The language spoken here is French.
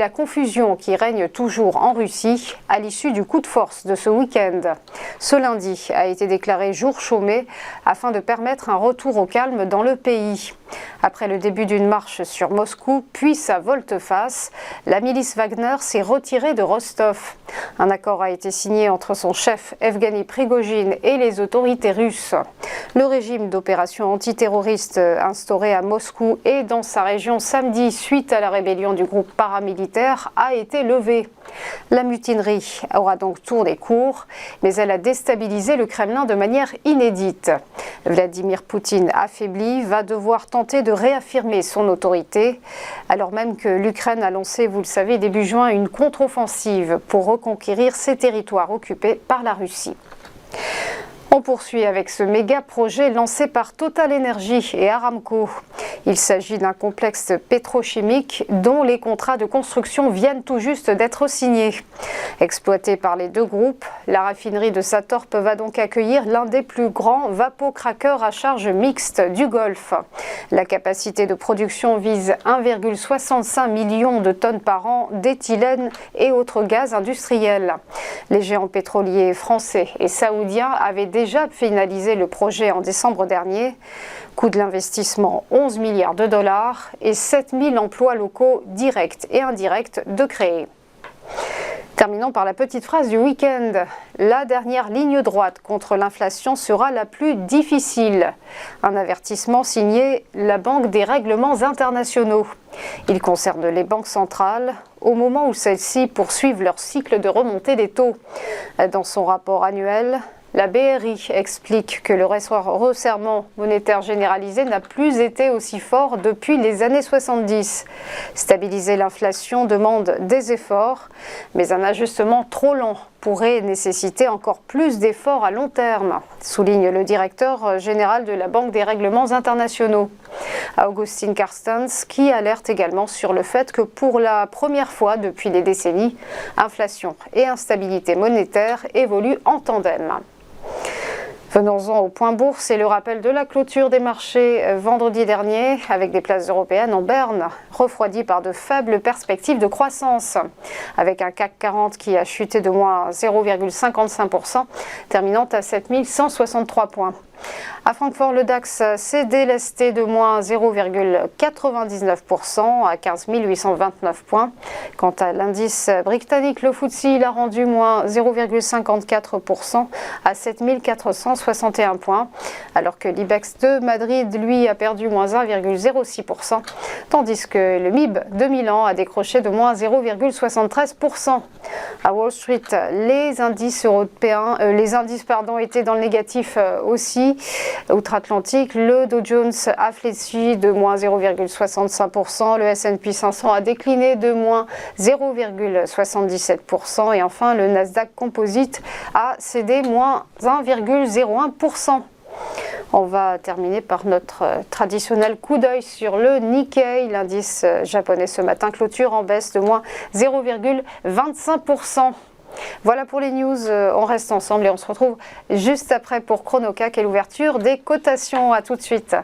la confusion qui règne toujours en Russie à l'issue du coup de force de ce week-end. Ce lundi a été déclaré jour chômé afin de permettre un retour au calme dans le pays. Après le début d'une marche sur Moscou, puis sa volte-face, la milice Wagner s'est retirée de Rostov. Un accord a été signé entre son chef Evgeny Prigojine et les autorités russes. Le régime d'opération antiterroriste instauré à Moscou et dans sa région samedi suite à la rébellion du groupe paramilitaire a été levé. La mutinerie aura donc tourné court, mais elle a déstabilisé le Kremlin de manière inédite. Vladimir Poutine, affaibli, va devoir tenter de réaffirmer son autorité, alors même que l'Ukraine a lancé, vous le savez, début juin, une contre-offensive pour reconquérir ses territoires occupés par la Russie. On poursuit avec ce méga projet lancé par Total Energy et Aramco. Il s'agit d'un complexe pétrochimique dont les contrats de construction viennent tout juste d'être signés. Exploité par les deux groupes, la raffinerie de Satorp va donc accueillir l'un des plus grands vapocraqueurs à charge mixte du Golfe. La capacité de production vise 1,65 million de tonnes par an d'éthylène et autres gaz industriels. Les géants pétroliers français et saoudiens avaient déjà finalisé le projet en décembre dernier. Coût de l'investissement 11 milliards de dollars et 7000 emplois locaux directs et indirects de créer. Terminons par la petite phrase du week-end. La dernière ligne droite contre l'inflation sera la plus difficile. Un avertissement signé la Banque des règlements internationaux. Il concerne les banques centrales au moment où celles-ci poursuivent leur cycle de remontée des taux. Dans son rapport annuel, la BRI explique que le resserrement monétaire généralisé n'a plus été aussi fort depuis les années 70. Stabiliser l'inflation demande des efforts, mais un ajustement trop lent pourrait nécessiter encore plus d'efforts à long terme, souligne le directeur général de la Banque des règlements internationaux, Augustin Carstens, qui alerte également sur le fait que pour la première fois depuis des décennies, inflation et instabilité monétaire évoluent en tandem. Venons-en au point bourse et le rappel de la clôture des marchés vendredi dernier avec des places européennes en berne, refroidies par de faibles perspectives de croissance, avec un CAC 40 qui a chuté de moins 0,55%, terminant à 7163 points. À Francfort, le DAX s'est délesté de moins 0,99% à 15 829 points. Quant à l'indice britannique, le FTSE, il a rendu moins 0,54% à 7 461 points, alors que l'IBEX de Madrid, lui, a perdu moins 1,06%, tandis que le MIB de Milan a décroché de moins 0,73%. À Wall Street, les indices européens, étaient dans le négatif aussi. Outre-Atlantique, le Dow Jones a fléchi de moins 0,65%, le S&P 500 a décliné de moins 0,77% et enfin le Nasdaq Composite a cédé moins 1,01%. On va terminer par notre traditionnel coup d'œil sur le Nikkei. L'indice japonais ce matin clôture en baisse de moins 0,25%. Voilà pour les news, on reste ensemble et on se retrouve juste après pour Chronocac et l'ouverture des cotations. À tout de suite.